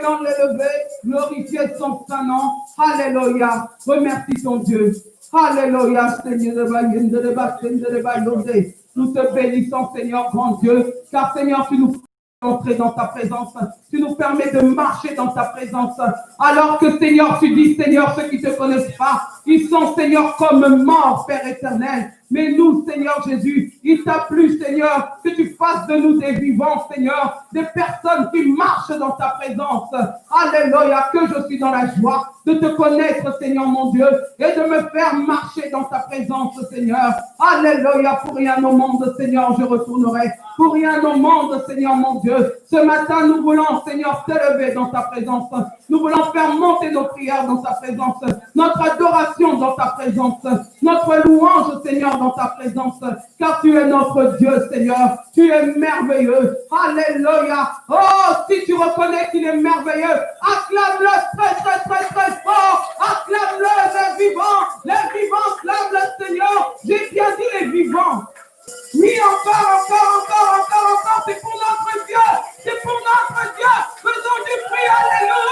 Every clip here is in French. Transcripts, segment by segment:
voulons l'élever, glorifier son nom. Alléluia. Remercie ton Dieu. Alléluia, Seigneur. Nous te bénissons, Seigneur, grand Dieu, car Seigneur, tu nous entrer dans ta présence, tu nous permets de marcher dans ta présence, alors que Seigneur, tu dis, Seigneur, ceux qui ne te connaissent pas, ils sont, Seigneur, comme morts, Père éternel. Mais nous, Seigneur Jésus, il t'a plu, Seigneur, que tu fasses de nous des vivants, Seigneur, des personnes qui marchent dans ta présence. Alléluia, que je suis dans la joie de te connaître, Seigneur mon Dieu, et de me faire marcher dans ta présence, Seigneur. Alléluia, pour rien au monde, Seigneur, je retournerai. Pour rien au monde, Seigneur mon Dieu. Ce matin, nous voulons, Seigneur, t'élever dans ta présence. Nous voulons faire monter nos prières dans ta présence, notre adoration dans ta présence, notre louange, Seigneur, dans ta présence, car tu es notre Dieu, Seigneur. Tu es merveilleux. Alléluia. Oh, si tu reconnais qu'il est merveilleux, acclame-le très, très, très, très fort. Acclame-le, les vivants. Les vivants acclament le Seigneur. J'ai bien dit les vivants. Oui, encore, c'est pour notre Dieu, c'est pour notre Dieu, faisons du prix, alléluia.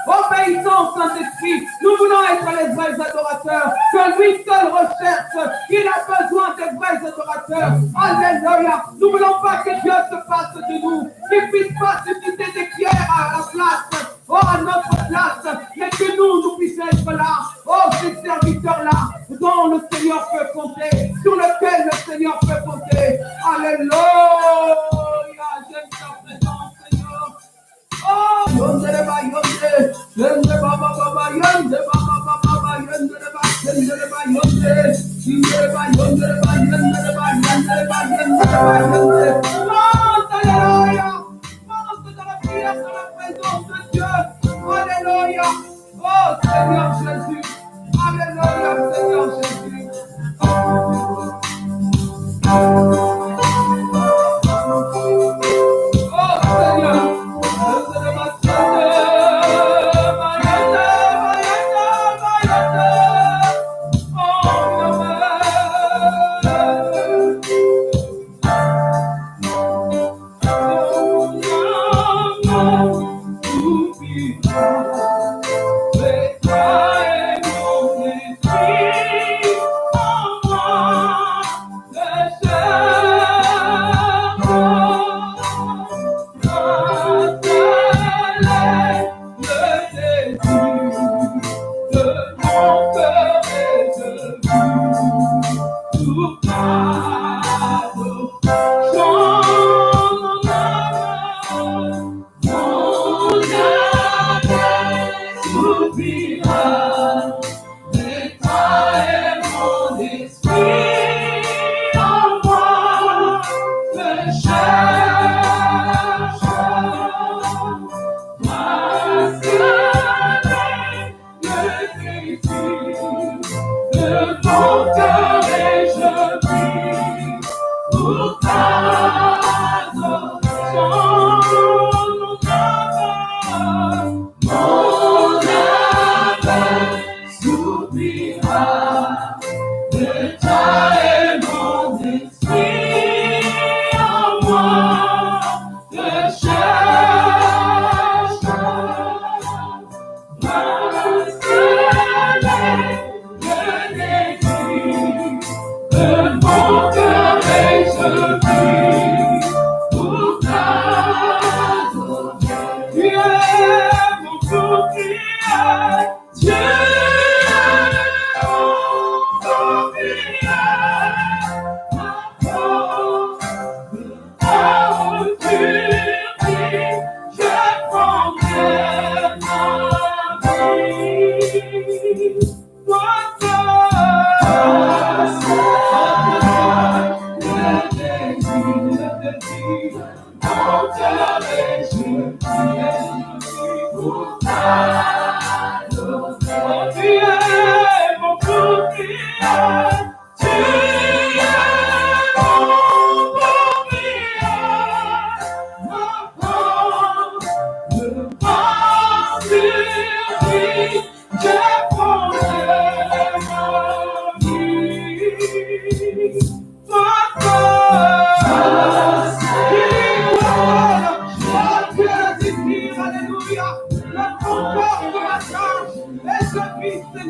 Obéissons, Saint-Esprit, nous voulons être les vrais adorateurs, que lui seul recherche, il a besoin des vrais adorateurs, alléluia. Nous voulons pas que Dieu se passe de nous, qu'il puisse pas susciter des pierres à la place, à notre place, mais que nous puissions être là, ces serviteurs-là, dont le Seigneur peut compter, sur lequel le Seigneur peut compter. Alléluia, j'aime ta présence, Seigneur. Oh, yonde ba yonde, yonde baba baba yonde baba baba yonde ba yonde, yonde ba yonde ba yonde ba yonde ba yonde ba yonde. Oh, alléluia, monte dans la prière, dans la présence de Dieu. Alléluia. Oh, Seigneur Jésus. Alléluia, Seigneur Jésus.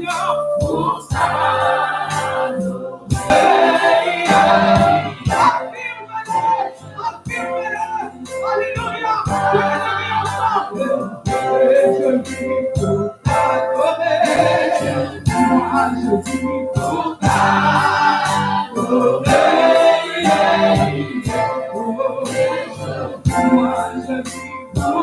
Seigneur. Alléluia. Je vis pour t'adorer. Moi, je vis pour t'adorer. Moi, je vis pour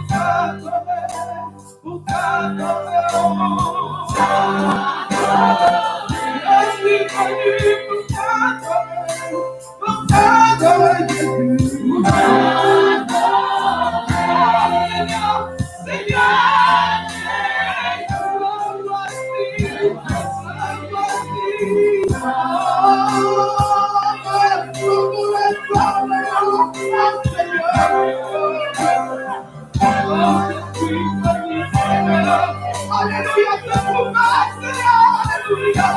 t'adorer. Pour t'adorer. Je vis pour l'adorer, mais je vis en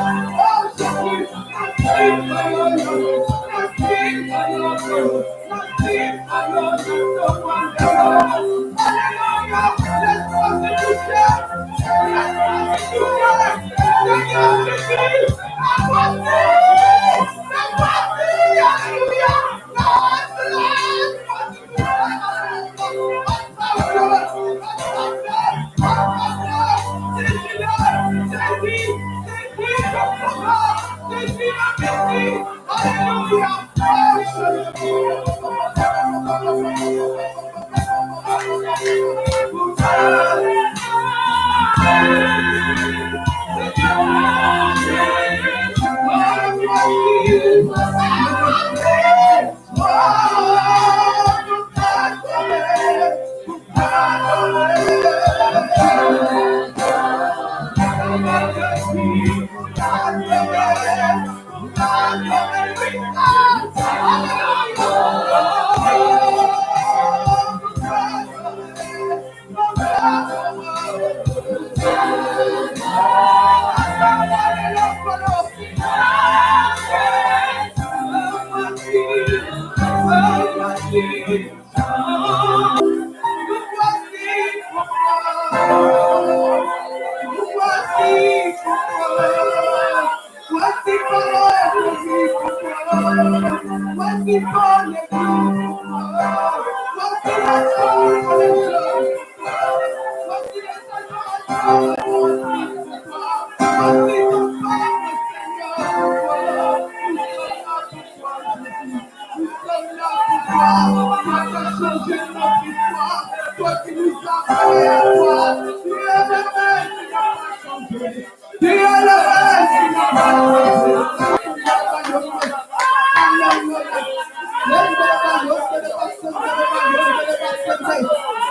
toi,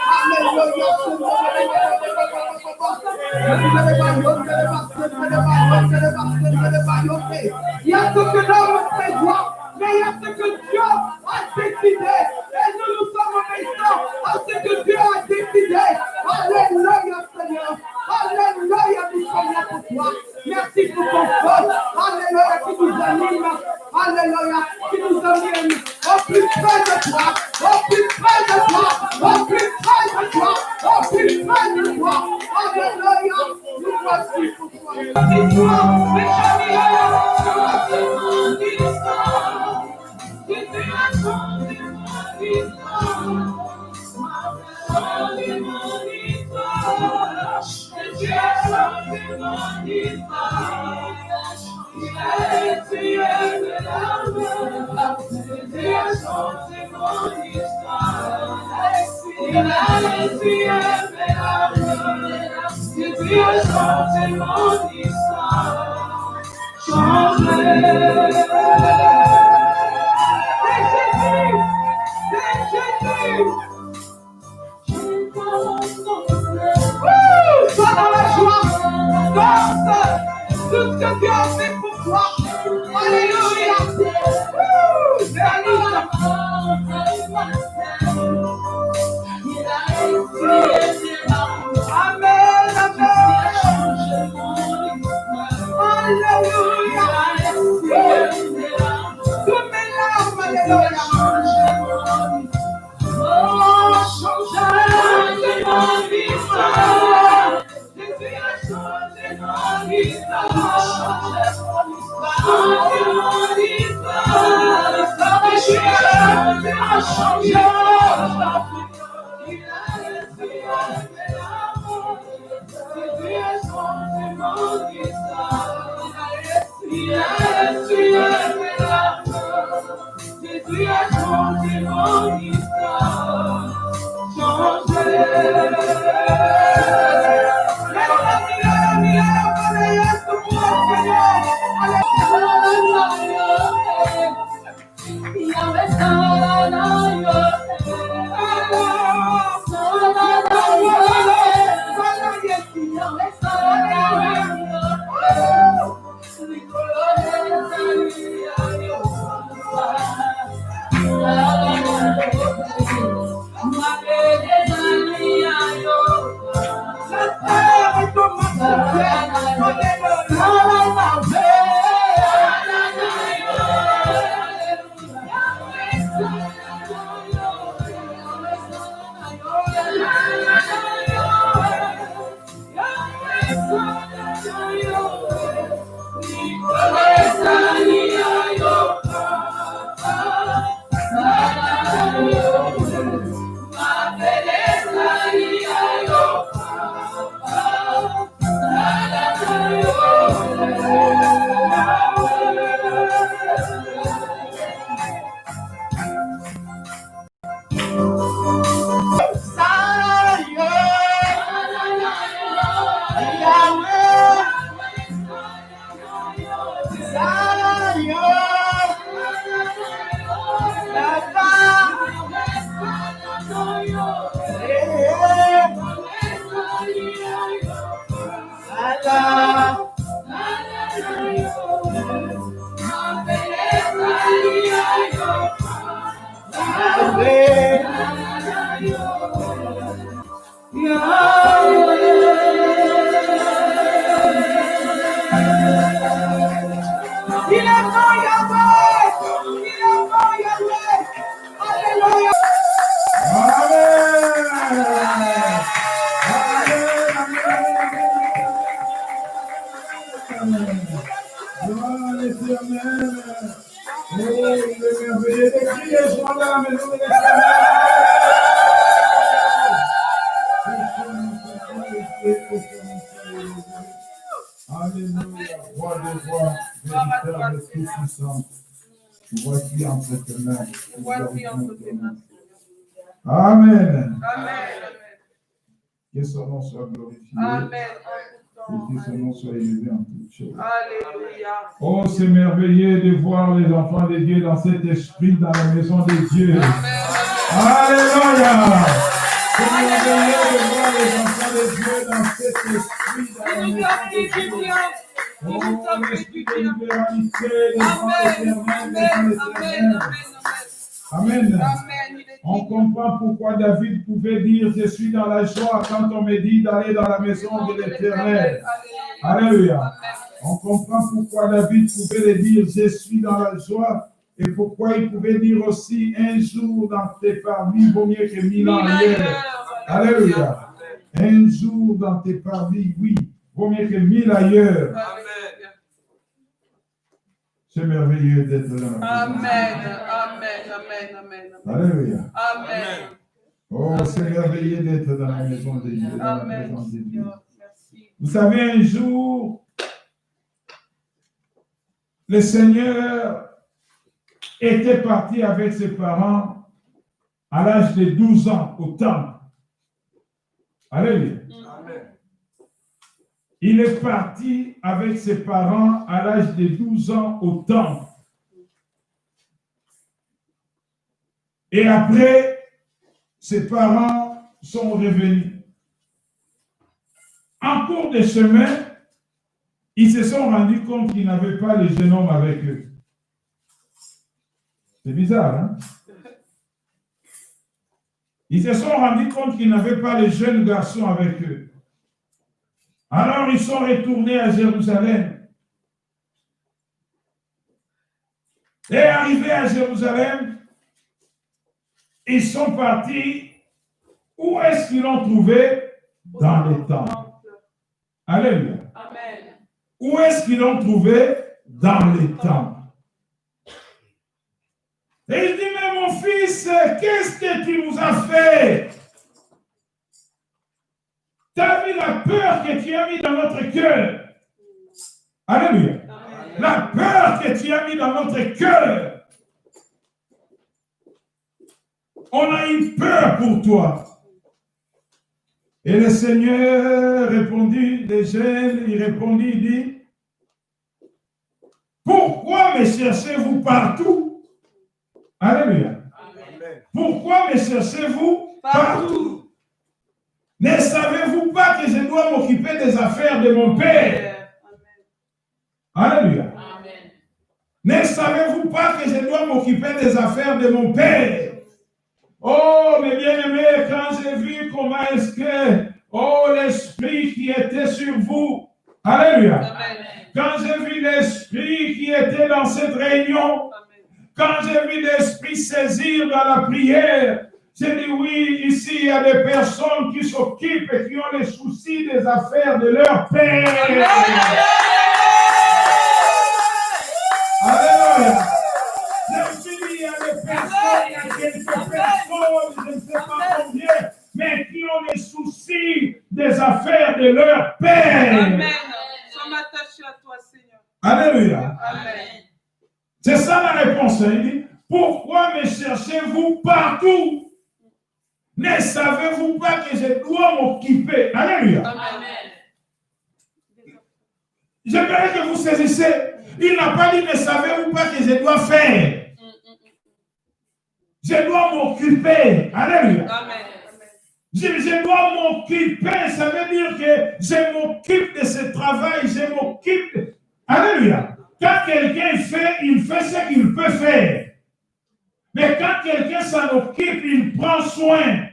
Il y a ce que l'homme prévoit, mais il y a ce que Dieu a décidé. Et nous sommes obéissants à ce que Dieu a décidé. Alléluia, Seigneur. Alléluia, nous sommes là pour toi. Merci pour ton feu. Alléluia, qui nous anime. Alléluia, qui nous amène au plus près de toi. Au plus près de toi. Au plus près de toi. Au plus près de toi. Alléluia, nous voici pour toi. Sois dans la joie, danse tout ce que Dieu a fait pour toi. Alléluia. Amen, amen. Alléluia. Toutes mes larmes, alléluia. Oh, change mon histoire. Jésus a changé mon histoire. Changé mon histoire. Jésus a changé mon histoire. Il a laissé aimer l'amour. Jésus a changé mon histoire. Il a laissé aimer l'amour. Jésus a changé mon histoire. Changé. Voici entre tes mains. Amen. Que son nom soit glorifié. Amen. Et que son nom soit élevé en toutes choses. Alléluia. Oh, c'est merveilleux de voir les enfants de Dieu dans cet esprit, dans la maison de Dieu. Amen. Alléluia. C'est merveilleux de voir les enfants de Dieu dans cet esprit, dans la Il nous maison fait de du Dieu. bien. Il Oh, nous fait l'esprit du de bien. libéralité, des Amen, éternels, amen, des amen, éternels. amen, Amen. amen. Il est On dit. comprend pourquoi David pouvait dire je suis dans la joie quand on me dit d'aller dans la maison de l'Éternel. Alléluia. Amen. On comprend pourquoi David pouvait le dire je suis dans la joie et pourquoi il pouvait dire aussi un jour dans tes parvis vaut mieux que 1000 ans ailleurs. Alléluia. Un jour dans tes parvis, oui, vaut mieux que 1000 ailleurs. Amen. C'est merveilleux d'être là. Amen, amen, amen, amen. Alléluia. Amen. Oh, c'est merveilleux d'être dans la maison de Dieu, dans la Amen. présence de Dieu. Merci. Vous savez, un jour, le Seigneur était parti avec ses parents à l'âge de 12 ans au temple. Alléluia. Il est parti avec ses parents à l'âge de 12 ans au temple. Et après, ses parents sont revenus. En cours de chemin, ils se sont rendus compte qu'ils n'avaient pas le jeune homme avec eux. C'est bizarre, hein? Ils se sont rendus compte qu'ils n'avaient pas le jeune garçon avec eux. Alors ils sont retournés à Jérusalem. Et arrivés à Jérusalem, ils sont partis. Où est-ce qu'ils l'ont trouvé? Dans le temple. Alléluia. Amen. Où est-ce qu'ils l'ont trouvé? Dans le temple. Et il dit, mais mon fils, qu'est-ce que tu nous as fait? Tu as vu la peur que tu as mis dans notre cœur. Alléluia. Amen. La peur que tu as mis dans notre cœur. On a eu peur pour toi. Et le Seigneur répondit, les jeunes, il répondit, il dit, pourquoi me cherchez-vous partout? Alléluia. Amen. Pourquoi me cherchez-vous partout? Ne savez-vous pas que je dois m'occuper des affaires de mon Père? Alléluia. Amen. Ne savez-vous pas que je dois m'occuper des affaires de mon Père? Oh, mes bien-aimés, quand j'ai vu comment est-ce que, oh, l'esprit qui était sur vous, alléluia. Amen. Quand j'ai vu l'esprit qui était dans cette réunion, quand j'ai vu l'esprit saisir dans la prière, j'ai dit oui, ici il y a des personnes qui s'occupent et qui ont les soucis des affaires de leur Père. Alléluia. Je me suis dit, il y a des personnes, il y a quelques personnes, je ne sais pas combien, mais qui ont les soucis des affaires de leur Père. Amen. Nous sommes attachés à toi, Seigneur. Alléluia. Amen. C'est ça la réponse. Il dit, pourquoi me cherchez-vous partout? Ne savez-vous pas que je dois m'occuper? Alléluia. Amen. J'aimerais que vous saisissez. Il n'a pas dit, ne savez-vous pas que je dois faire? Je dois m'occuper. Alléluia. Amen. Je dois m'occuper. Ça veut dire que je m'occupe de ce travail. Je m'occupe. Alléluia. Quand quelqu'un fait, il fait ce qu'il peut faire. Mais quand quelqu'un s'en occupe, il prend soin.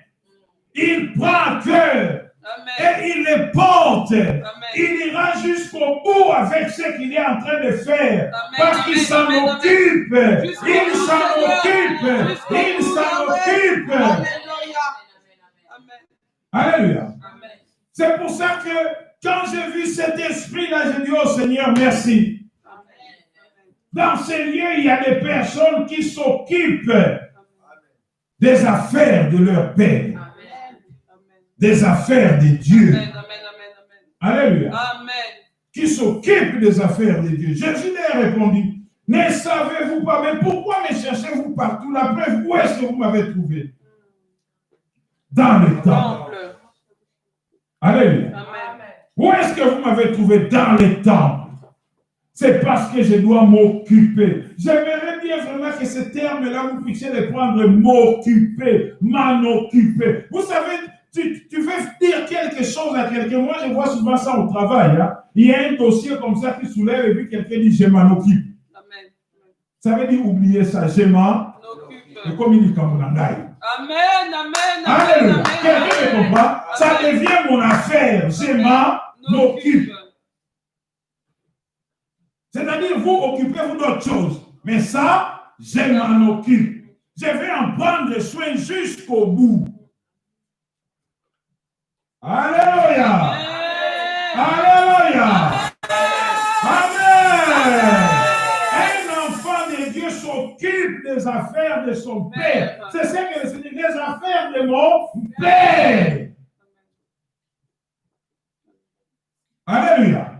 Il prend à cœur. Amen. Et il les porte. Amen. Il ira jusqu'au bout avec ce qu'il est en train de faire. Amen. Parce qu'il s'en Amen. occupe. Jusqu'au Il bout, s'en Seigneur. occupe. Jusqu'au Il bout, s'en Yahweh. occupe. Alléluia. Amen. Alléluia. Amen. C'est pour ça que quand j'ai vu cet esprit-là, j'ai dit, oh Seigneur, merci. Dans ces lieux, il y a des personnes qui s'occupent des affaires de leur Père. Des affaires de Dieu. Amen. Amen. Alléluia. Amen. Qui s'occupent des affaires de Dieu. Jésus leur a répondu, ne savez-vous pas, mais pourquoi me cherchez-vous partout? La preuve, où est-ce que vous m'avez trouvé? Dans le temple. Alléluia. Amen. Où est-ce que vous m'avez trouvé? Dans le temple. C'est parce que je dois m'occuper. J'aimerais bien vraiment que ce terme-là, vous puissiez le prendre, m'occuper, m'en occuper. Vous savez, tu veux dire quelque chose à quelqu'un. Moi, je vois souvent ça au travail. Hein. Il y a un dossier comme ça qui soulève et puis quelqu'un dit, je m'en occupe. Amen. Ça veut dire oublier ça, je m'en occupe. Et comme il dit comme on en aille. Amen, amen, Alléluia. Quelqu'un ne comprend? Ça devient mon affaire. Je m'en occupe. C'est-à-dire, vous occupez-vous d'autre chose. Mais ça, je m'en occupe. Je vais en prendre soin jusqu'au bout. Alléluia. Alléluia. Amen. Un enfant de Dieu s'occupe des affaires de son Père. C'est ce que le Seigneur dit, les affaires de mon Père. Alléluia.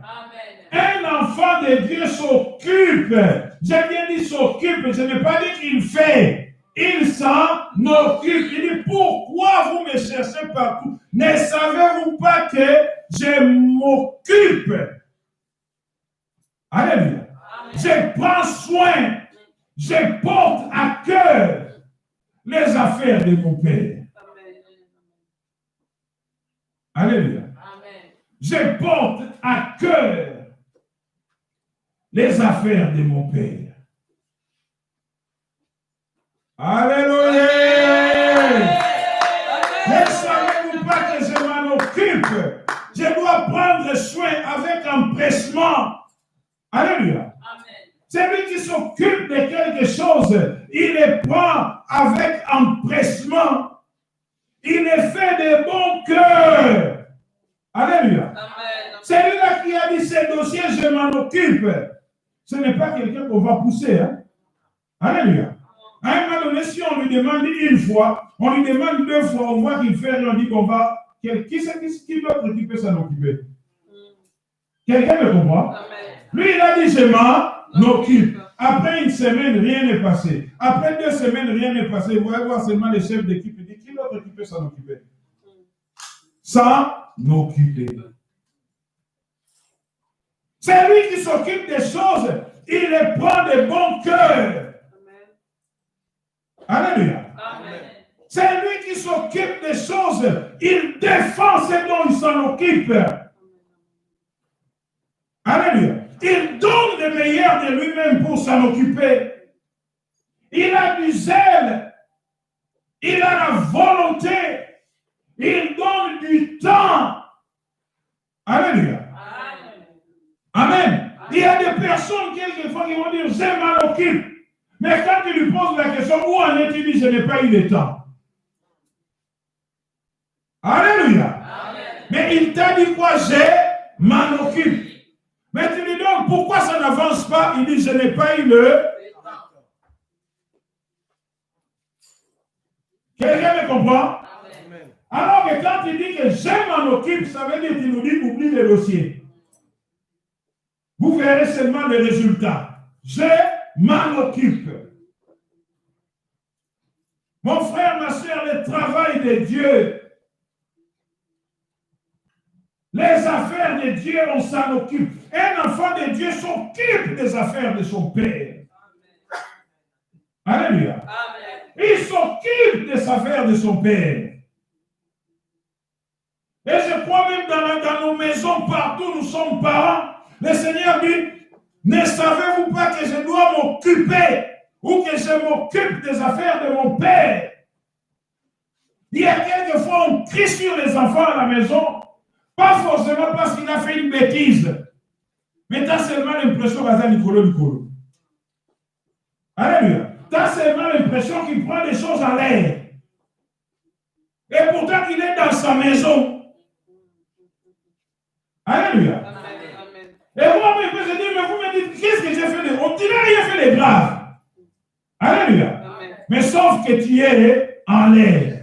Un enfant de Dieu s'occupe. J'ai bien dit s'occupe, je n'ai pas dit qu'il fait. Il s'en occupe. Il dit, pourquoi vous me cherchez partout? Ne savez-vous pas que je m'occupe? Alléluia. Je prends soin, je porte à cœur les affaires de mon Père. Alléluia. Je porte à cœur les affaires de mon Père. Alléluia. Ne savez-vous pas que je m'en occupe? Je dois prendre soin avec empressement. Alléluia. Celui qui s'occupe de quelque chose, il le prend avec empressement. Il le fait de bon cœur. Alléluia. Celui-là qui a dit ce dossier, je m'en occupe. Ce n'est pas quelqu'un qu'on va pousser. Hein? Alléluia. À un moment donné, si on lui demande une fois, on lui demande deux fois, on voit qu'il fait, et on dit qu'on va. Qui d'autre qui peut s'en occuper? Quelqu'un me comprend? Lui, il a dit, je m'en occupe. Après une semaine, rien n'est passé. Après 2 semaines, rien n'est passé. Vous allez voir seulement les chefs d'équipe. Il dit, qui d'autre qui peut s'en occuper? S'en occuper. C'est lui qui s'occupe des choses. Il les prend de bon cœur. Alléluia. C'est lui qui s'occupe des choses. Il défend ce dont il s'en occupe. Alléluia. Il donne le meilleur de lui-même pour s'en occuper. Il a du zèle. Il a la volonté. Il donne du temps. Alléluia. Amen. Il y a des personnes quelquefois qui vont dire, je m'en occupe. Mais quand tu lui poses la question, où en est-il? Il dit, je n'ai pas eu le temps. Alléluia. Amen. Mais il t'a dit quoi? Je m'en occupe. Mais tu lui demandes pourquoi ça n'avance pas? Il dit, je n'ai pas eu le temps. Quelqu'un me comprend? Amen. Alors que quand il dit que je m'en occupe, ça veut dire qu'il nous dit, oublie le dossier. Vous verrez seulement le résultat. Je m'en occupe. Mon frère, ma soeur, le travail de Dieu, les affaires de Dieu, on s'en occupe. Un enfant de Dieu s'occupe des affaires de son Père. Alléluia. Il s'occupe des affaires de son Père. Et je crois même dans nos maisons, partout nous sommes parents, le Seigneur dit, ne savez-vous pas que je dois m'occuper ou que je m'occupe des affaires de mon Père? Il y a quelquefois on crie sur les enfants à la maison, pas forcément parce qu'il a fait une bêtise, mais tu as seulement l'impression qu'il a Nicolo. Alléluia. Tu as seulement l'impression qu'il prend des choses en l'air. Et pourtant qu'il est dans sa maison. Alléluia. Et moi-même, je dis, mais vous me dites, qu'est-ce que j'ai fait de... On dirait rien fait de grave. Alléluia. Amen. Mais sauf que tu es en l'air.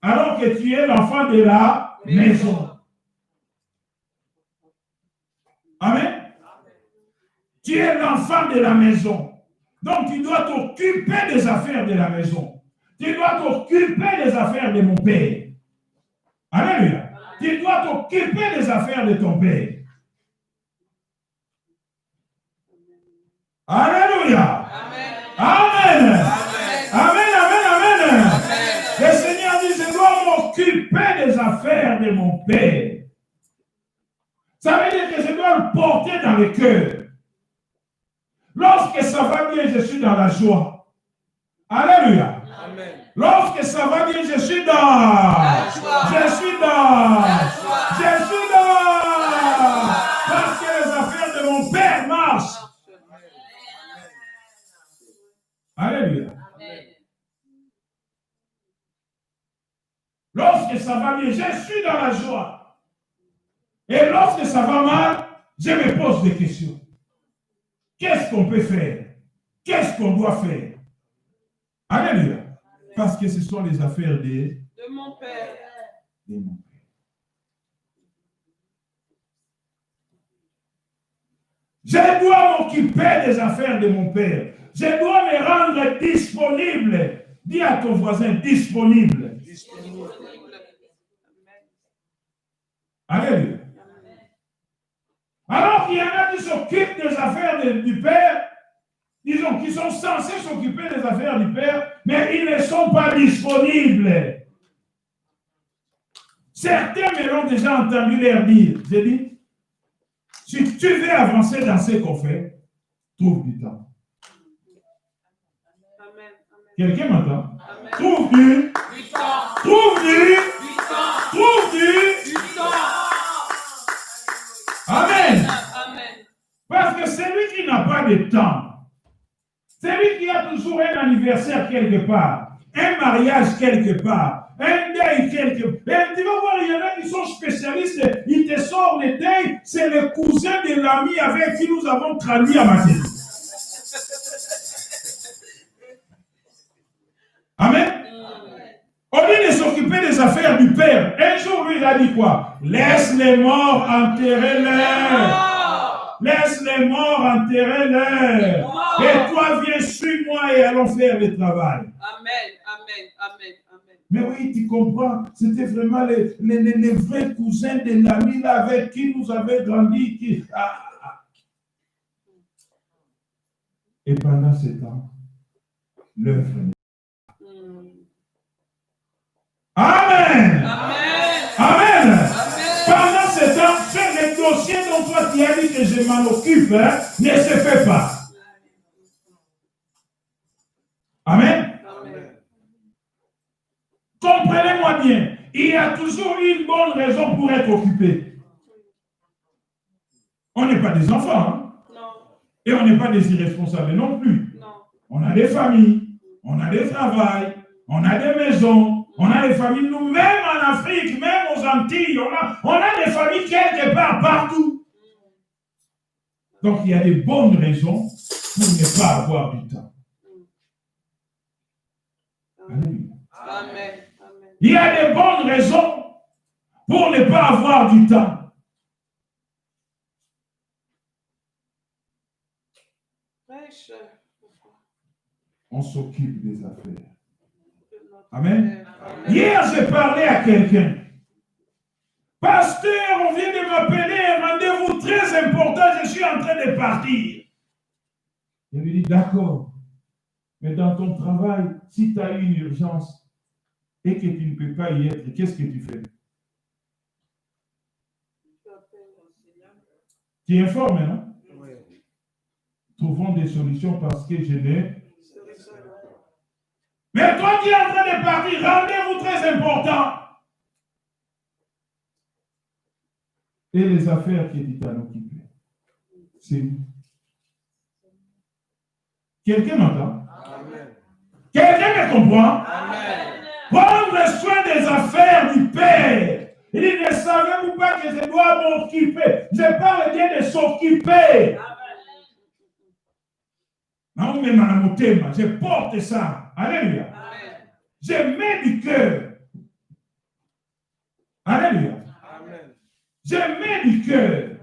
Alors que tu es l'enfant de la maison. Amen. Tu es l'enfant de la maison. Donc tu dois t'occuper des affaires de la maison. Tu dois t'occuper des affaires de mon Père. Alléluia. Tu dois t'occuper des affaires de ton Père. Alléluia. Amen. Amen, amen, amen. Le Seigneur dit, je dois m'occuper des affaires de mon Père. Ça veut dire que je dois le porter dans le cœur. Lorsque ça va bien, je suis dans la joie. Alléluia. Amen. Lorsque ça va bien, je suis dans. Je suis dans. Je suis dans. Parce que les affaires de mon Père marchent. Alléluia. Lorsque ça va bien, je suis dans la joie. Et lorsque ça va mal, je me pose des questions. Qu'est-ce qu'on peut faire? Qu'est-ce qu'on doit faire? Alléluia. Parce que ce sont les affaires de mon Père. De mon Père. Je dois m'occuper des affaires de mon Père. Je dois me rendre disponible. Dis à ton voisin, disponible. Alléluia. Alors qu'il y en a qui s'occupent des affaires du Père, disons, qui sont censés s'occuper des affaires du Père, mais ils ne sont pas disponibles. Certains me l'ont déjà entendu leur dire. J'ai dit, si tu veux avancer dans ce qu'on fait, trouve du temps. Quelqu'un m'entend? Trouve du temps. Trouve du temps. Trouve du temps. Amen. Parce que celui qui n'a pas de temps, celui qui a toujours un anniversaire quelque part, un mariage quelque part, un deuil quelque part, tu vas voir, il y en a qui sont spécialistes, ils te sortent le deuil, c'est le cousin de l'ami avec qui nous avons traduit à matin. Amen. Au lieu de s'occuper des affaires du Père, un jour, lui, il a dit quoi? Laisse les morts enterrer leur. Laisse les morts enterrer leur. Et toi, viens, suis-moi et allons faire le travail. Amen, amen, amen, amen. Mais oui, tu comprends, c'était vraiment les vrais cousins de l'ami là avec qui nous avait grandi. Et pendant ce temps, l'œuvre. Amen. Amen. Amen. Pendant ce temps, fais les dossiers dont toi tu as dit que je m'en occupe, ne se fait pas. Amen. Amen. Comprenez-moi bien, il y a toujours une bonne raison pour être occupé. On n'est pas des enfants, hein? Non. Et on n'est pas des irresponsables non plus. Non. On a des familles, on a des travails, on a des maisons. On a des familles, nous-mêmes en Afrique, même aux Antilles, on a des familles quelque part, partout. Donc, il y a des bonnes raisons pour ne pas avoir du temps. Amen. Amen. Il y a des bonnes raisons pour ne pas avoir du temps. On s'occupe des affaires. Amen. Amen. Hier, j'ai parlé à quelqu'un. Pasteur, on vient de m'appeler, un rendez-vous très important, je suis en train de partir. Je lui dis, d'accord. Mais dans ton travail, si tu as une urgence et que tu ne peux pas y être, qu'est-ce que tu fais? Tu informes, non? Oui. Trouvons des solutions parce que je n'ai. Mais toi qui es en train de partir, rendez-vous très important. Et les affaires qui étaient à l'occuper, c'est nous. Quelqu'un m'entend? Amen. Quelqu'un me comprend? Amen. Prendre soin des affaires du Père. Il dit, ne savez-vous pas que je dois m'occuper? Je parle bien de s'occuper. Non, mais je porte ça. Alléluia. Amen. Je mets du cœur. Alléluia. Amen. Je mets du cœur.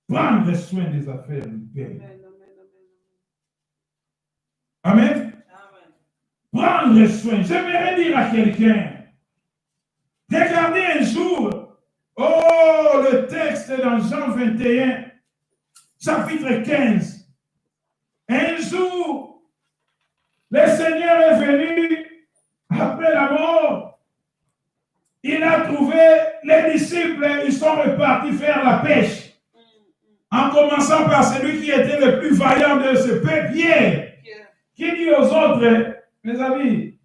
Prendre soin des affaires du Père. Amen. Amen. Prendre soin. J'aimerais dire à quelqu'un, regardez un jour, oh, le texte dans Jean 21, chapitre 15. Un jour, le Seigneur est venu après la mort. Il a trouvé les disciples, ils sont repartis faire la pêche. En commençant par celui qui était le plus vaillant de ce peuple, Pierre, qui dit aux autres, mes amis,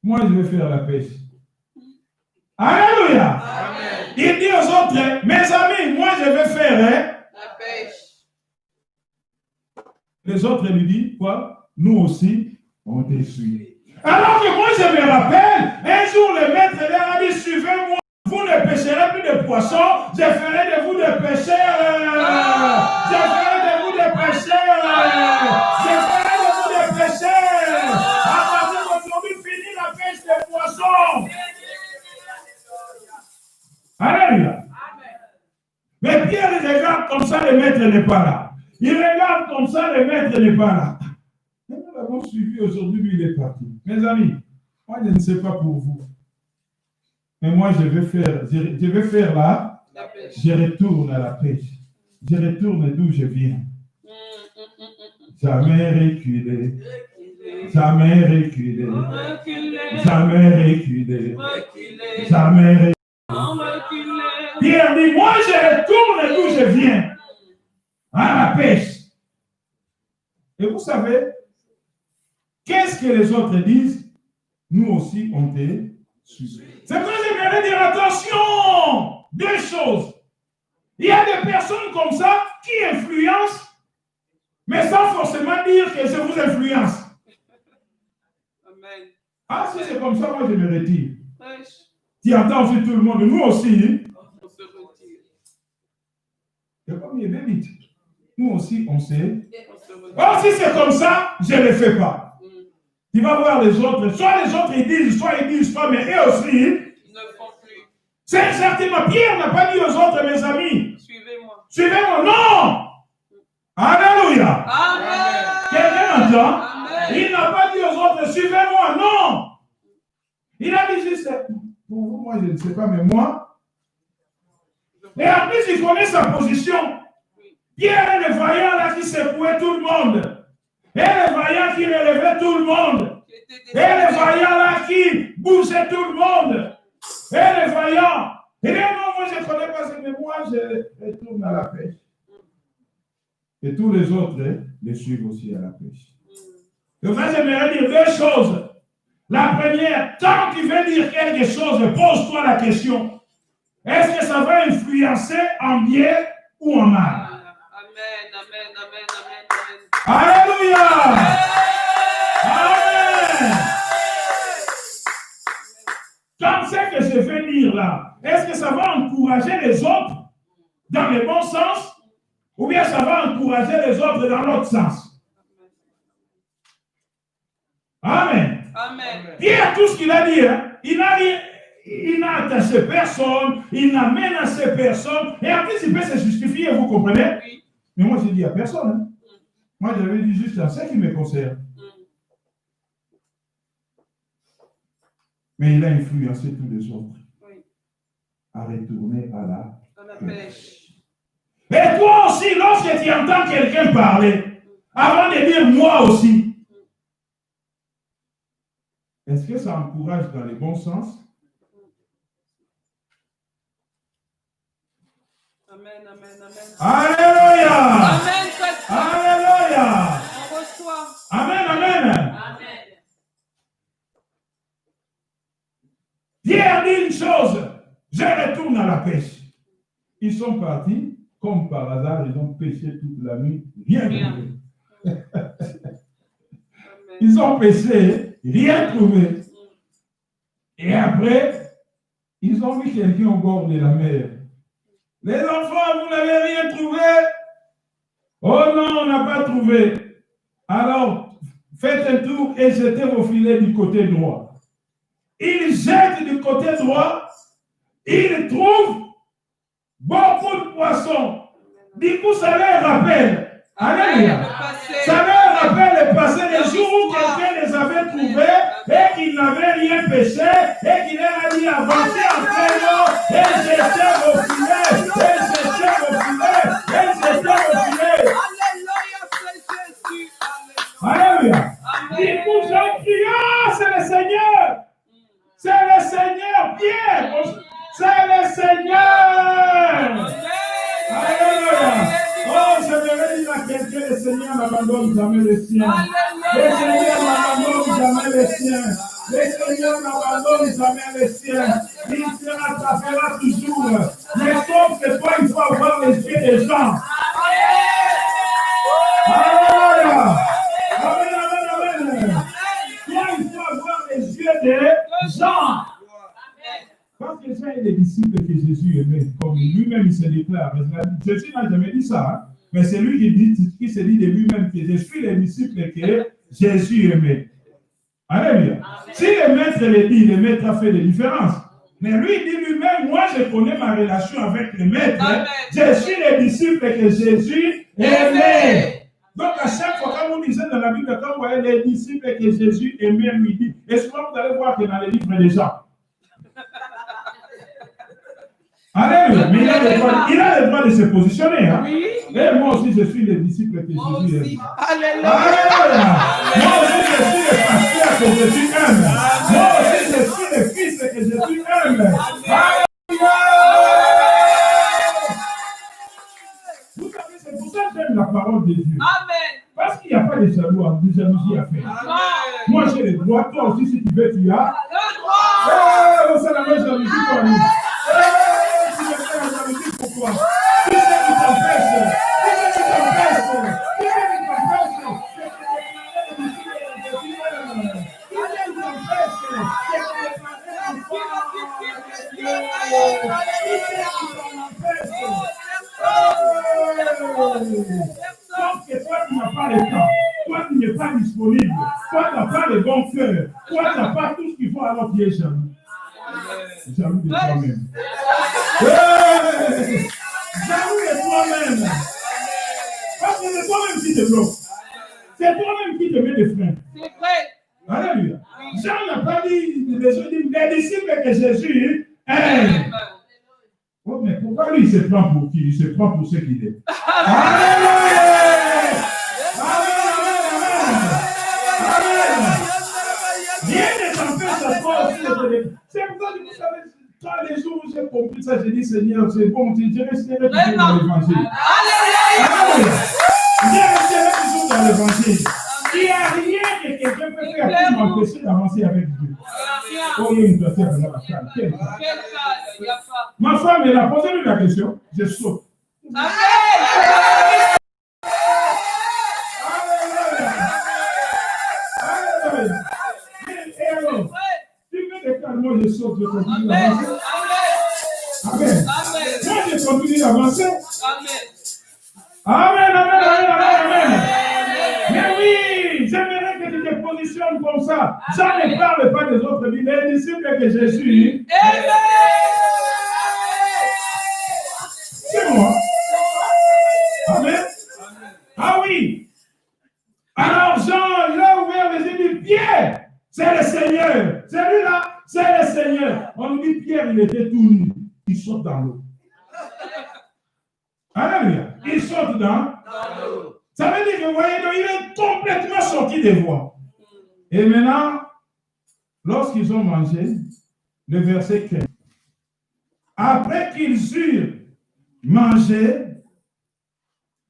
moi je vais faire la pêche. Alléluia. Amen. Il dit aux autres, mes amis, moi je vais faire la pêche. Les autres lui disent, quoi? Nous aussi, on te suit. Alors que moi je me rappelle, un jour le maître leur a dit, suivez-moi, vous ne pêcherez plus de poissons, je ferai de vous des pêcheurs. Je ferai de vous des pêcheurs. Je ferai de vous des pêcheurs. À partir d'aujourd'hui, fini la pêche des poissons. Alléluia. Mais Pierre, il regarde comme ça, le maître n'est pas là. Il regarde comme ça, le maître n'est pas là. Nous l'avons suivi aujourd'hui, lui, il est parti. Mes amis, moi, je ne sais pas pour vous. Mais moi, je vais faire là, je retourne à la pêche. Je retourne d'où je viens. Jamais reculé. Jamais reculé. Jamais reculé. Jamais reculé. Pierre dit, moi, je retourne d'où je viens. À la pêche. Et vous savez, qu'est-ce que les autres disent? Nous aussi, on te suit. C'est pourquoi j'aimerais dire attention. Deux choses. Il y a des personnes comme ça qui influencent, mais sans forcément dire que je vous influence. Amen. Ah, si c'est comme ça, moi je me retire. Tu entends aussi tout le monde, nous aussi. On se retire. C'est comme il est vite. Nous aussi, on sait. Oh, si c'est comme ça, je ne le fais pas. Tu vas voir les autres. Soit les autres ils disent pas, mais eux aussi. Ils ne font plus. C'est certainement. Pierre n'a pas dit aux autres, mes amis. Suivez-moi. Suivez-moi. Non. Alléluia. Amen. Quelqu'un entend? Amen. Il n'a pas dit aux autres, suivez-moi. Non. Il a dit juste, pour vous, moi je ne sais pas, mais moi. Et en plus, il connaît sa position. Pierre est le vaillant là qui secouait tout le monde. Et le vaillant qui relevait tout le monde. Et le vaillant là qui bougeait tout le monde. Et le vaillant. Et là, non, moi je ne connais pas ce mais moi je retourne à la pêche. Et tous les autres les suivent aussi à la pêche. Donc ça, j'aimerais dire deux choses. La première, quand tu veux dire quelque chose, pose-toi la question. Est-ce que ça va influencer en bien ou en mal? Amen, amen, amen, amen, amen. Alléluia! Amen! Quand c'est que je vais dire là, est-ce que ça va encourager les autres dans le bon sens ou bien ça va encourager les autres dans l'autre sens? Amen. Amen. Pierre, tout ce qu'il a dit, hein, il n'a rien. Il n'a attaché personne, il n'a menacé personne, et en plus il peut se justifier, vous comprenez? Oui. Mais moi j'ai dit à personne. Hein. Moi j'avais dit juste à ce qui me concerne. Mais il a influencé tous les autres à retourner à la pêche. Et toi aussi, lorsque tu entends quelqu'un parler, avant de dire moi aussi, est-ce que ça encourage dans le bon sens? Amen, amen, amen. Alléluia. Amen. Alléluia. On reçoit. Amen, amen. Amen. Pierre dit une chose, je retourne à la pêche. Ils sont partis, comme par hasard, ils ont pêché toute la nuit, rien trouvé. Ils ont pêché, rien trouvé. Et après, ils ont vu quelqu'un au bord de la mer. Les enfants, vous n'avez rien trouvé? Oh non, on n'a pas trouvé. Alors, faites un tour et jetez vos filets du côté droit. Ils jettent du côté droit, ils trouvent beaucoup de poissons. Du coup, ça leur rappelle. Alléluia. Ça leur rappelle le passé, les jours où quelqu'un les avait trouvés et qu'ils n'avaient rien pêché et qu'il leur a dit avancez après l'eau et jetez vos filets, et jetez vos filets, et jetez vos filets. Alléluia. Du coup, j'ai crié, c'est le Seigneur. C'est le Seigneur. Pierre, C'est le Seigneur. Alléluia. Oh, j'aimerais dire à quelqu'un, le Seigneur n'abandonne jamais les siens. Le Seigneur n'abandonne jamais les siens. Le Seigneur n'abandonne jamais les siens. Il se rattrapera toujours. Mais sauf que toi, il faut avoir les yeux des gens. Alléluia. Amen, amen, amen. Toi, il faut avoir les yeux des gens. Parce que Jean est les disciples que Jésus aimait, comme lui-même il se déclare. Jésus n'a jamais dit ça, hein? Mais c'est lui qui se dit de lui-même que je suis les disciples que Jésus aimait. Alléluia. Si le maître le dit, le maître a fait des différences. Mais lui, il dit lui-même, moi je connais ma relation avec le maître. Je suis les disciples que Jésus aimait. Donc à chaque fois, quand vous lisez dans la Bible, quand vous voyez les disciples que Jésus aimait, lui dit, et souvent vous allez voir que dans les livres des gens, alléluia, mais il a le droit de se positionner. Hein? Oui. Et moi aussi, je suis le disciple que Jésus aime. Alléluia. Moi aussi, je suis le pasteur que Jésus aime. Moi aussi, je suis le fils que Jésus aime. Alléluia. Vous savez, c'est pour ça que j'aime la parole de Dieu. Amen. Parce qu'il n'y a pas de jalousie à faire. Amen. Moi, j'ai le droit. Toi aussi, si tu veux, tu as le droit. C'est la même jalousie pour nous. Pourquoi? Qui c'est qui t'empêche? Qui c'est qui t'empêche? Qui c'est qui t'empêche? Sauf que toi, tu n'as pas le temps. Toi, tu n'es pas disponible. Toi, tu n'as pas le bon cœur. Toi, tu n'as pas tout ce qu'il faut, alors tu es jaloux. Jaloux de toi-même. Jaloux de toi-même. Parce que c'est toi-même qui te bloque. C'est toi-même qui te met des freins. C'est vrai. Alléluia. Jean n'a pas dit les disciples que Jésus aime. Oh, mais pourquoi lui il se prend pour qui? Il se prend pour ce qu'il est. Alléluia. Rien ne t'empêche à toi aussi de te. C'est pour ça que vous savez. Quand les jours où j'ai compris ça, j'ai dit Seigneur, c'est bon, je resterai toujours dans l'évangile. Alléluia! Je resterai toujours dans l'évangile. Il n'y a rien que quelqu'un peut faire pour m'empêcher d'avancer avec Dieu. Oh, il y a une personne qui a la femme. Quelle femme? Ma femme, elle a posé la question. Je saute. Alléluia! Alléluia! Et alors? Moi, je saute, je continue d'avancer. Amen. Moi, je continue d'avancer. Amen, amen, amen, amen, amen. Mais oui, j'aimerais que tu te positionnes comme ça. Ça ne parle pas des autres vies, les disciples de Jésus. C'est moi. Amen. Ah oui. Alors, Jean, il a ouvert les yeux du Pierre. C'est le Seigneur. Celui-là. C'est le Seigneur. On nous dit Pierre, il était tout nu. Il saute dans l'eau. Alléluia. Il saute dans l'eau. Ça veut dire que vous voyez, il est complètement sorti des voies. Et maintenant, lorsqu'ils ont mangé, le verset 15. Après qu'ils eurent mangé,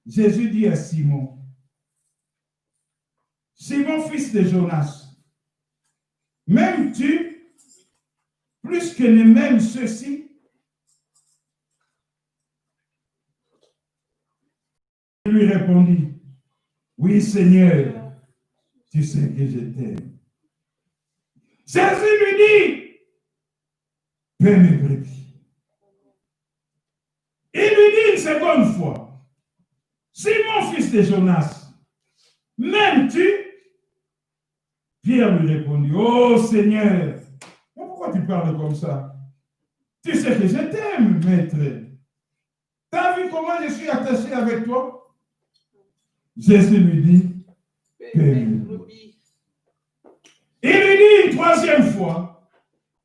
Jésus dit à Simon, Simon, fils de Jonas, m'aimes-tu plus que ne m'aiment ceux-ci? Il lui répondit, oui Seigneur, tu sais que je t'aime. Jésus lui dit, paie mes brebis. Il lui dit une seconde fois, Simon, fils de Jonas, m'aimes-tu? Pierre lui répondit, oh Seigneur, pourquoi tu parles comme ça? Tu sais que je t'aime, maître. Tu as vu comment je suis attaché avec toi? Jésus lui dit, paie-moi. Il lui dit une troisième fois,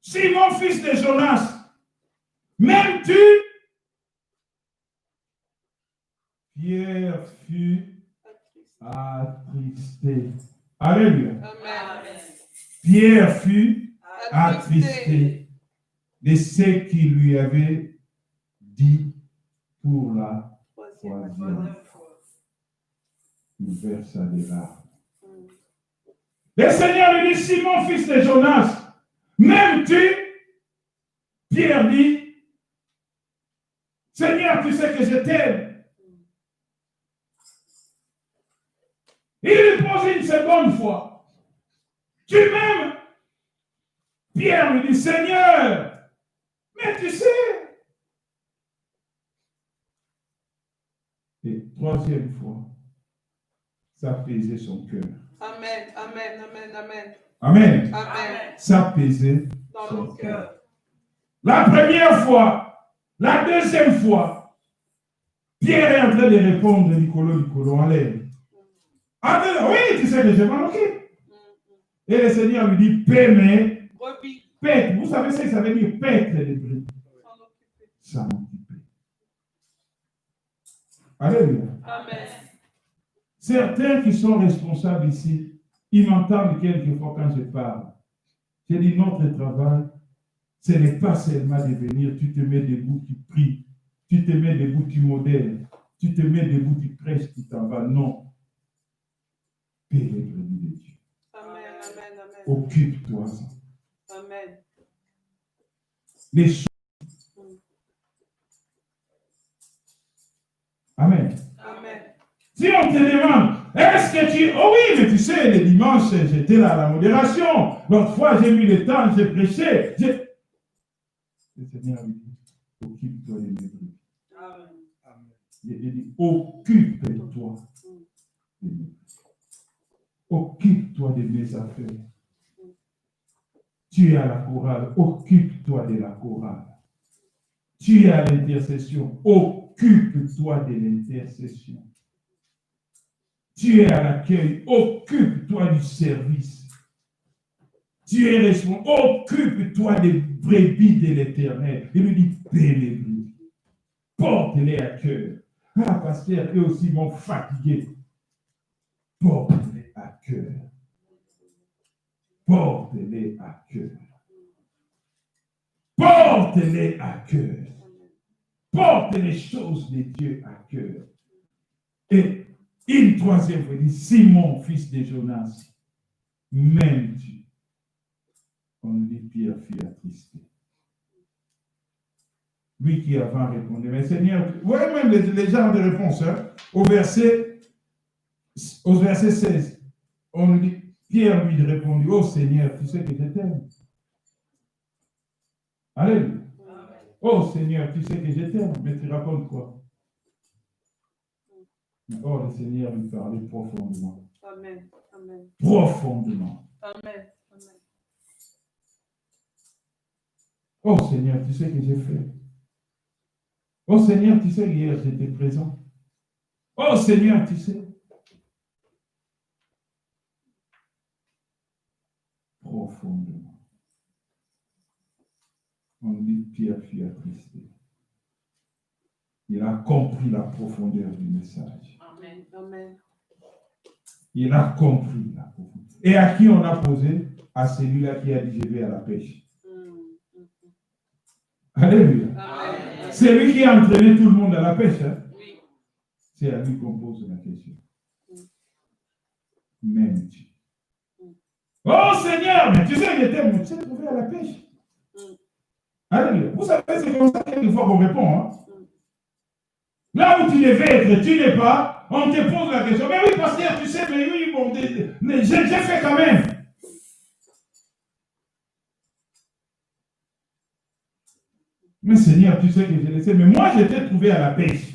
Simon, fils de Jonas, m'aimes-tu? Pierre fut attristé. Alléluia. Pierre fut attristé. de ce qu'il lui avait dit pour la troisième fois. Il versa des larmes. Le Seigneur lui dit, Simon, fils de Jonas, m'aimes-tu? Pierre dit, Seigneur, tu sais que je t'aime. Il lui pose une seconde fois, tu m'aimes? Pierre lui dit, Seigneur, mais tu sais. Et troisième fois, ça pesait son cœur. Amen, amen, amen, amen. Amen. Amen. Ça pesait Dans son le cœur. cœur. La première fois, la deuxième fois, Pierre est en train de répondre, Nicolo, en l'air. Oui, tu sais que je m'en occupe. Et le Seigneur lui dit, paix, mais paix. Vous savez ce que ça veut dire, paître les brebis. S'en occuper. Alléluia. Amen. Certains qui sont responsables ici, ils m'entendent quelquefois quand je parle. J'ai dit, notre travail, ce n'est pas seulement de venir, tu te mets debout, tu pries, tu te mets debout, tu modèles, tu te mets debout, tu prêches, tu t'en vas. Non. Paix les brebis de Dieu. Amen, amen, amen. Occupe-toi. Amen. Les choses. Amen. Amen. Si on te demande, est-ce que tu... Oh oui, mais tu sais, les dimanches, j'étais là à la modération. L'autre fois, j'ai mis le temps, j'ai prêché. Le Seigneur lui dit, occupe-toi des brebis. Amen. Il dit, occupe-toi. Occupe-toi de mes affaires. Tu es à la chorale, occupe-toi de la chorale. Tu es à l'intercession, occupe-toi de l'intercession. Tu es à l'accueil, occupe-toi du service. Tu es responsable, occupe-toi des brebis de l'Éternel. Il lui dit, paie les brebis. Porte-les à cœur. Ah, pasteur, eux aussi m'ont fatigué. Porte-les à cœur. Porte-les à cœur. Porte-les à cœur. Porte les choses de Dieu à cœur. Et une troisième fois, il dit, Simon, fils de Jonas, m'aimes-tu? On dit, Pierre fut attristé. Lui qui avant répondait, mais Seigneur, vous voyez même les genres de réponses, hein? Au verset 16, on dit, Pierre lui répondit, oh Seigneur, tu sais que je t'aime. Alléluia. Oh Seigneur, tu sais que je t'aime, mais tu racontes quoi? Oh, le Seigneur lui parlait profondément. Amen. Amen. Profondément. Amen. Amen. Oh Seigneur, tu sais que j'ai fait. Oh Seigneur, tu sais qu'hier j'étais présent. Oh Seigneur, tu sais. Profondément. On dit Pierre fut attristé. Il a compris la profondeur du message. Amen. Amen. Il a compris la profondeur. Et à qui on a posé? À celui-là qui a dit je vais à la pêche. Alléluia. Amen. C'est lui qui a entraîné tout le monde à la pêche. Hein? Oui. C'est à lui qu'on pose la question. M'aimes-tu? Oh Seigneur, mais tu sais, il était tu sais trouvé à la pêche. Alléluia. Vous savez, c'est comme ça quelquefois qu'on répond. Hein? Là où tu devais être, tu n'es pas, on te pose la question. Mais oui, pasteur, tu sais, mais oui, bon, j'ai fait quand même. Mais Seigneur, tu sais que je le sais. Mais moi, je t'ai trouvé à la pêche.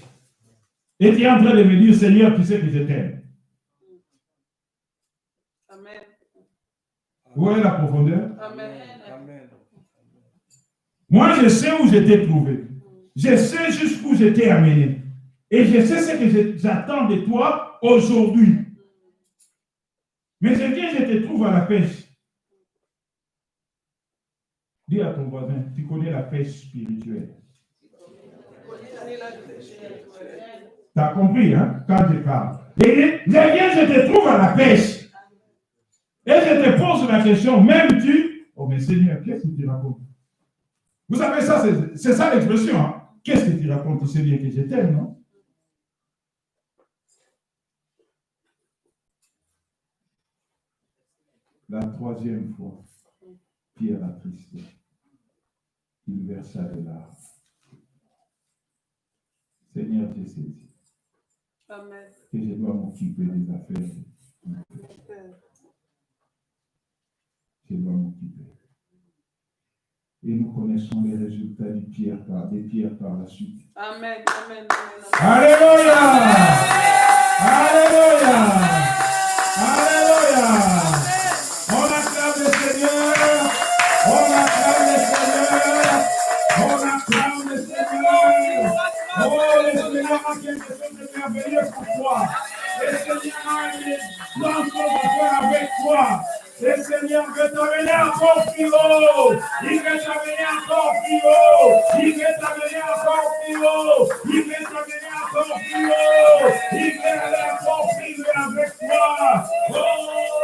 Et tu es en train de me dire, Seigneur, tu sais que je t'aime. Amen. Vous voyez la profondeur? Amen. Amen. Moi, je sais où je t'ai trouvé. Je sais jusqu'où je t'ai amené. Et je sais ce que j'attends de toi aujourd'hui. Mais je viens, je te trouve à la pêche. Dis à ton voisin, tu connais la pêche spirituelle. Tu as compris, hein, quand je parle. Et je viens, je te trouve à la pêche. Et je te pose la question, m'aimes-tu? Oh, mais Seigneur, qu'est-ce que tu racontes? Vous savez, ça, c'est ça l'expression. Hein? Qu'est-ce que tu racontes? Tu sais bien que je t'aime, non? La troisième fois, Pierre attristé. Il versa des larmes. Seigneur, j'ai saisi Amen. que je dois m'occuper des affaires. Je dois m'occuper. Et nous connaissons les résultats des pierres par la suite. Amen. Amen. Alléluia! Alléluia! Alléluia! On acclame le Seigneur! On acclame le Seigneur! On acclame le Seigneur! Oh, le Seigneur a quelque chose de merveilleux pour toi. Le Seigneur a une grande chose à faire avec toi. Le Seigneur veut t'amener encore plus haut. Il veut t'amener encore plus haut. Il veut t'amener encore plus haut. Il veut t'amener encore plus haut. Il veut aller encore plus loin avec toi. Oh,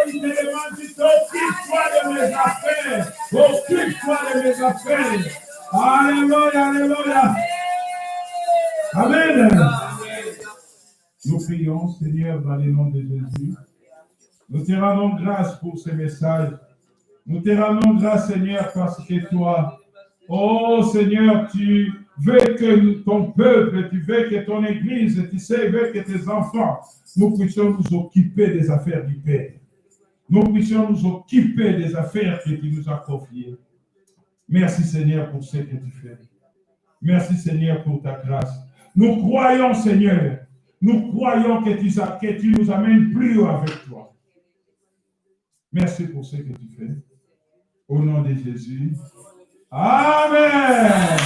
il te demande de t'occuper de mes affaires. Occupe-toi de mes affaires. Alléluia, alléluia. Amen. Nous prions, Seigneur, dans le nom de Jésus. Nous te rendons grâce pour ce message. Nous te rendons grâce, Seigneur, parce que toi, oh Seigneur, tu veux que ton peuple, tu veux que ton Église, tu sais, veux que tes enfants, nous puissions nous occuper des affaires du Père. Nous puissions nous occuper des affaires que tu nous as confiées. Merci, Seigneur, pour ce que tu fais. Merci, Seigneur, pour ta grâce. Nous croyons, Seigneur, nous croyons que tu nous amènes plus haut avec toi. Merci pour ce que tu fais. Au nom de Jésus. Amen.